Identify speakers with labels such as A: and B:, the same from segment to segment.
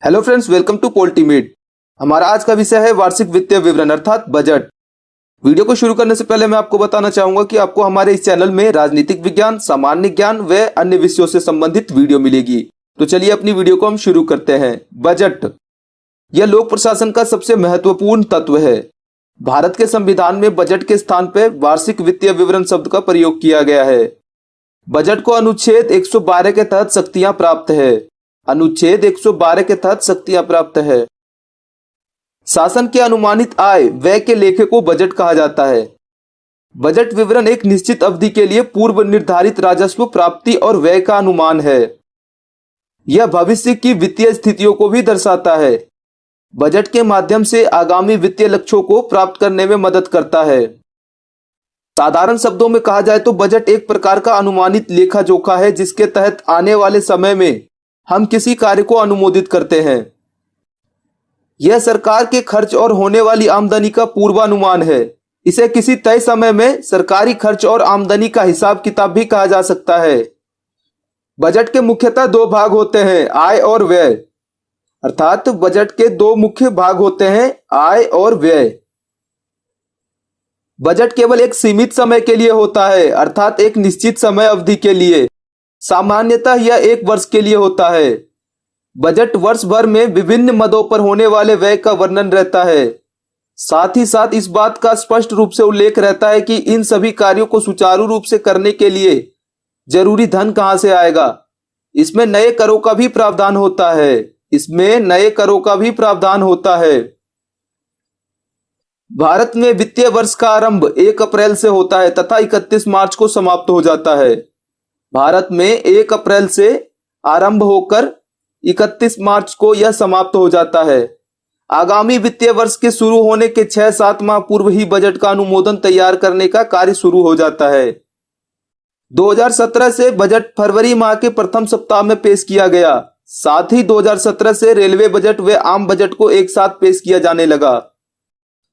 A: Hello friends, welcome to पोल्टीमेट। हमारा आज का विषय है वार्षिक वित्तीय विवरण अर्थात बजट। वीडियो को शुरू करने से पहले मैं आपको बताना चाहूंगा कि आपको हमारे इस चैनल में राजनीतिक विज्ञान, सामान्य ज्ञान व अन्य विषयों से संबंधित वीडियो मिलेगी। तो चलिए अपनी वीडियो को हम शुरू करते हैं। बजट यह लोक प्रशासन का सबसे महत्वपूर्ण तत्व है। भारत के संविधान में बजट के स्थान पर वार्षिक वित्तीय विवरण शब्द का प्रयोग किया गया है। बजट को अनुच्छेद 112 के तहत शक्तियां प्राप्त है। अनुच्छेद 112 के तहत शक्तियां प्राप्त है। शासन के अनुमानित आय व्यय के लेखे को बजट कहा जाता है। बजट विवरण एक निश्चित अवधि के लिए पूर्व निर्धारित राजस्व प्राप्ति और व्यय का अनुमान है। यह भविष्य की वित्तीय स्थितियों को भी दर्शाता है। बजट के माध्यम से आगामी वित्तीय लक्ष्यों को प्राप्त करने में मदद करता है। साधारण शब्दों में कहा जाए तो बजट एक प्रकार का अनुमानित लेखा जोखा है जिसके तहत आने वाले समय में हम किसी कार्य को अनुमोदित करते हैं। यह सरकार के खर्च और होने वाली आमदनी का पूर्वानुमान है। इसे किसी तय समय में सरकारी खर्च और आमदनी का हिसाब किताब भी कहा जा सकता है। बजट के मुख्यतः दो भाग होते हैं, आय और व्यय। अर्थात बजट के दो मुख्य भाग होते हैं, आय और व्यय। बजट केवल एक सीमित समय के लिए होता है, अर्थात एक निश्चित समय अवधि के लिए। सामान्यतः यह एक वर्ष के लिए होता है। बजट वर्ष भर में विभिन्न मदों पर होने वाले व्यय का वर्णन रहता है। साथ ही साथ इस बात का स्पष्ट रूप से उल्लेख रहता है कि इन सभी कार्यों को सुचारू रूप से करने के लिए जरूरी धन कहां से आएगा। इसमें नए करों का भी प्रावधान होता है। भारत में वित्तीय वर्ष का आरंभ 1 अप्रैल से होता है तथा 31 मार्च को समाप्त हो जाता है। भारत में 1 अप्रैल से आरंभ होकर 31 मार्च को यह समाप्त हो जाता है। आगामी वित्तीय वर्ष के शुरू होने के 6-7 माह पूर्व ही बजट का अनुमोदन तैयार करने का कार्य शुरू हो जाता है। 2017 से बजट फरवरी माह के प्रथम सप्ताह में पेश किया गया। साथ ही 2017 से रेलवे बजट व आम बजट को एक साथ पेश किया जाने लगा।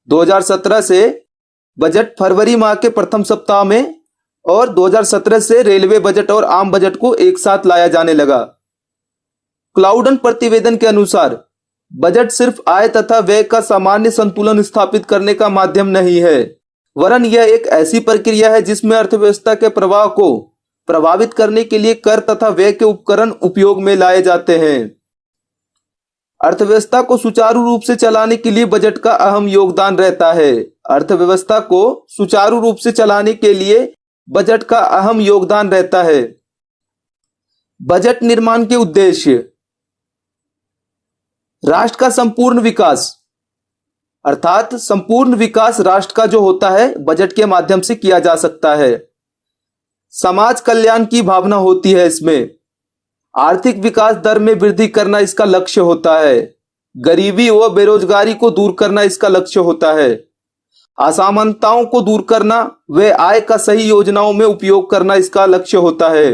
A: 2017 से बजट फरवरी माह के प्रथम सप्ताह में और 2017 से रेलवे बजट और आम बजट को एक साथ लाया जाने लगा। क्लाउडन प्रतिवेदन के अनुसार बजट सिर्फ आय तथा व्यय का सामान्य संतुलन स्थापित करने का माध्यम नहीं है, वरन यह एक ऐसी प्रक्रिया है जिसमें अर्थव्यवस्था के प्रवाह को प्रभावित करने के लिए कर तथा व्यय के उपकरण उपयोग में लाए जाते हैं। अर्थव्यवस्था को सुचारू रूप से चलाने के लिए बजट का अहम योगदान रहता है। अर्थव्यवस्था को सुचारू रूप से चलाने के लिए बजट का अहम योगदान रहता है। बजट निर्माण के उद्देश्य: राष्ट्र का संपूर्ण विकास, अर्थात संपूर्ण विकास राष्ट्र का जो होता है बजट के माध्यम से किया जा सकता है। समाज कल्याण की भावना होती है इसमें। आर्थिक विकास दर में वृद्धि करना इसका लक्ष्य होता है। गरीबी व बेरोजगारी को दूर करना इसका लक्ष्य होता है। असमानताओं को दूर करना व आय का सही योजनाओं में उपयोग करना इसका लक्ष्य होता है।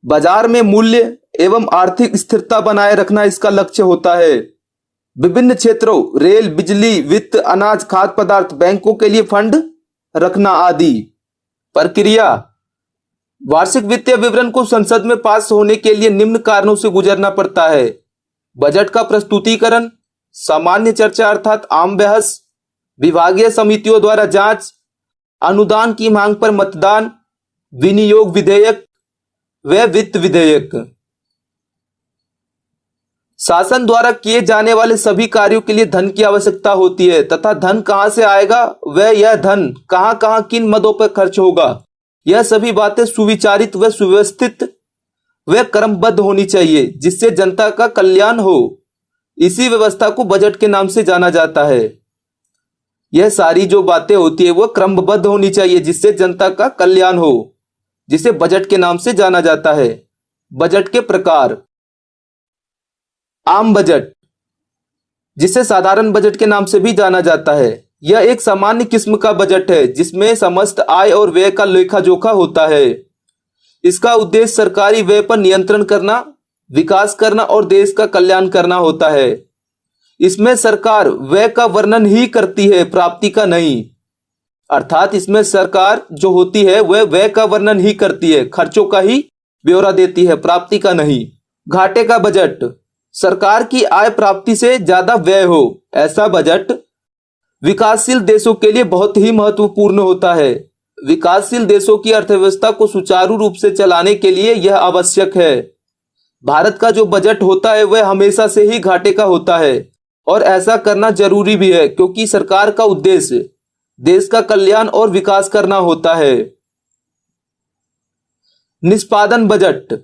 A: बाजार में मूल्य एवं आर्थिक स्थिरता बनाए रखना इसका लक्ष्य होता है। विभिन्न क्षेत्रों रेल, बिजली, वित्त, अनाज, खाद्य पदार्थ, बैंकों के लिए फंड रखना आदि। प्रक्रिया: वार्षिक वित्तीय विवरण को संसद में पास होने के लिए निम्न कारणों से गुजरना पड़ता है: बजट का प्रस्तुतिकरण, सामान्य चर्चा अर्थात आम बहस, विभागीय समितियों द्वारा जांच, अनुदान की मांग पर मतदान, विनियोग विधेयक व वित्त विधेयक। शासन द्वारा किए जाने वाले सभी कार्यों के लिए धन की आवश्यकता होती है तथा धन कहां से आएगा व यह धन कहां कहां किन मदों पर खर्च होगा, यह सभी बातें सुविचारित व सुव्यवस्थित व क्रमबद्ध होनी चाहिए जिससे जनता का कल्याण हो। इसी व्यवस्था को बजट के नाम से जाना जाता है। यह सारी जो बातें होती है वो क्रमबद्ध होनी चाहिए जिससे जनता का कल्याण हो, जिसे बजट के नाम से जाना जाता है। बजट के प्रकार: आम बजट, जिसे साधारण बजट के नाम से भी जाना जाता है, यह एक सामान्य किस्म का बजट है जिसमें समस्त आय और व्यय का लेखा जोखा होता है। इसका उद्देश्य सरकारी व्यय पर नियंत्रण करना, विकास करना और देश का कल्याण करना होता है। इसमें सरकार व्यय का वर्णन ही करती है, प्राप्ति का नहीं। अर्थात इसमें सरकार जो होती है वह व्यय का वर्णन ही करती है, खर्चों का ही ब्यौरा देती है, प्राप्ति का नहीं। घाटे का बजट: सरकार की आय प्राप्ति से ज्यादा व्यय हो, ऐसा बजट विकासशील देशों के लिए बहुत ही महत्वपूर्ण होता है। विकासशील देशों की अर्थव्यवस्था को सुचारू रूप से चलाने के लिए यह आवश्यक है। भारत का जो बजट होता है वह हमेशा से ही घाटे का होता है और ऐसा करना जरूरी भी है, क्योंकि सरकार का उद्देश्य देश का कल्याण और विकास करना होता है। निष्पादन बजट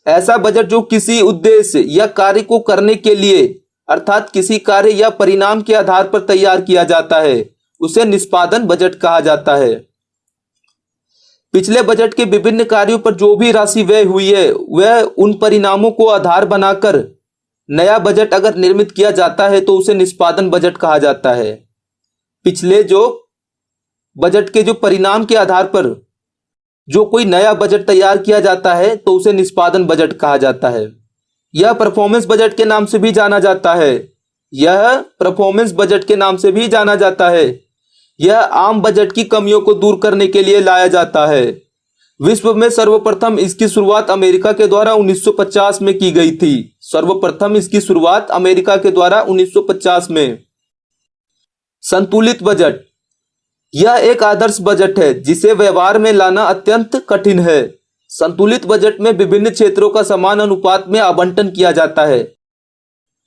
A: ऐसा बजट जो किसी उद्देश्य या कार्य को करने के लिए अर्थात किसी कार्य या परिणाम के आधार पर तैयार किया जाता है, उसे निष्पादन बजट कहा जाता है। पिछले बजट के विभिन्न कार्यों पर जो भी राशि व्यय हुई है वह उन परिणामों को आधार बनाकर नया बजट अगर निर्मित किया जाता है तो उसे निष्पादन बजट कहा जाता है। पिछले जो बजट के जो परिणाम के आधार पर जो कोई नया बजट तैयार किया जाता है तो उसे निष्पादन बजट कहा जाता है। यह परफॉर्मेंस बजट के नाम से भी जाना जाता है। यह परफॉर्मेंस बजट के नाम से भी जाना जाता है। यह आम बजट की कमियों को दूर करने के लिए लाया जाता है। विश्व में सर्वप्रथम इसकी शुरुआत अमेरिका के द्वारा 1950 में की गई थी। सर्वप्रथम इसकी शुरुआत अमेरिका के द्वारा 1950 में। संतुलित बजट यह एक आदर्श बजट है जिसे व्यवहार में लाना अत्यंत कठिन है। संतुलित बजट में विभिन्न क्षेत्रों का समान अनुपात में आवंटन किया जाता है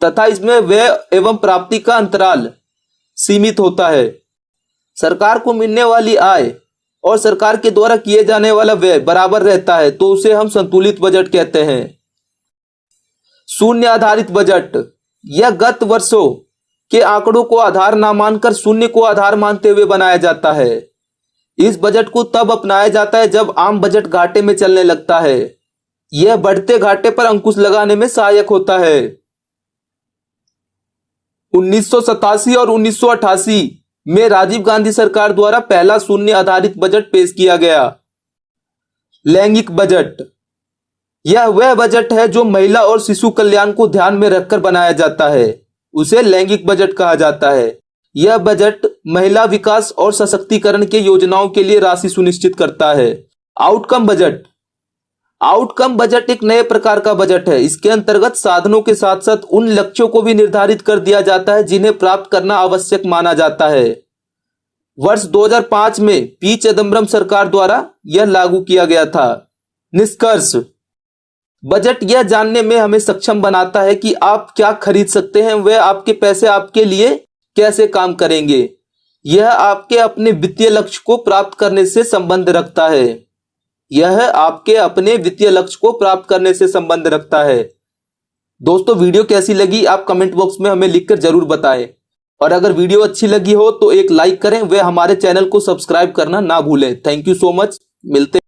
A: तथा इसमें व्यय एवं प्राप्ति का अंतराल सीमित होता है। सरकार को मिलने वाली आय और सरकार के द्वारा किए जाने वाला व्यय बराबर रहता है तो उसे हम संतुलित बजट कहते हैं। शून्य आधारित बजट यह गत वर्षों के आंकड़ों को आधार न मानकर शून्य को आधार मानते हुए बनाया जाता है। इस बजट को तब अपनाया जाता है जब आम बजट घाटे में चलने लगता है। यह बढ़ते घाटे पर अंकुश लगाने में सहायक होता है। 1987 और 1988 में राजीव गांधी सरकार द्वारा पहला शून्य आधारित बजट पेश किया गया। लैंगिक बजट यह वह बजट है जो महिला और शिशु कल्याण को ध्यान में रखकर बनाया जाता है, उसे लैंगिक बजट कहा जाता है। यह बजट महिला विकास और सशक्तिकरण के योजनाओं के लिए राशि सुनिश्चित करता है। आउटकम बजट आउटकम बजट एक नए प्रकार का बजट है। इसके अंतर्गत साधनों के साथ साथ उन लक्ष्यों को भी निर्धारित कर दिया जाता है जिन्हें प्राप्त करना आवश्यक माना जाता है। वर्ष 2005 में पी चिदम्बरम सरकार द्वारा यह लागू किया गया था। निष्कर्ष बजट यह जानने में हमें सक्षम बनाता है कि आप क्या खरीद सकते हैं, वह आपके पैसे आपके लिए कैसे काम करेंगे। यह आपके अपने वित्तीय लक्ष्य को प्राप्त करने से संबंध रखता है। यह आपके अपने वित्तीय लक्ष्य को प्राप्त करने से संबंध रखता है। दोस्तों, वीडियो कैसी लगी आप कमेंट बॉक्स में हमें लिखकर जरूर बताएं और अगर वीडियो अच्छी लगी हो तो एक लाइक करें व हमारे चैनल को सब्सक्राइब करना ना भूलें। Thank you so much. मिलते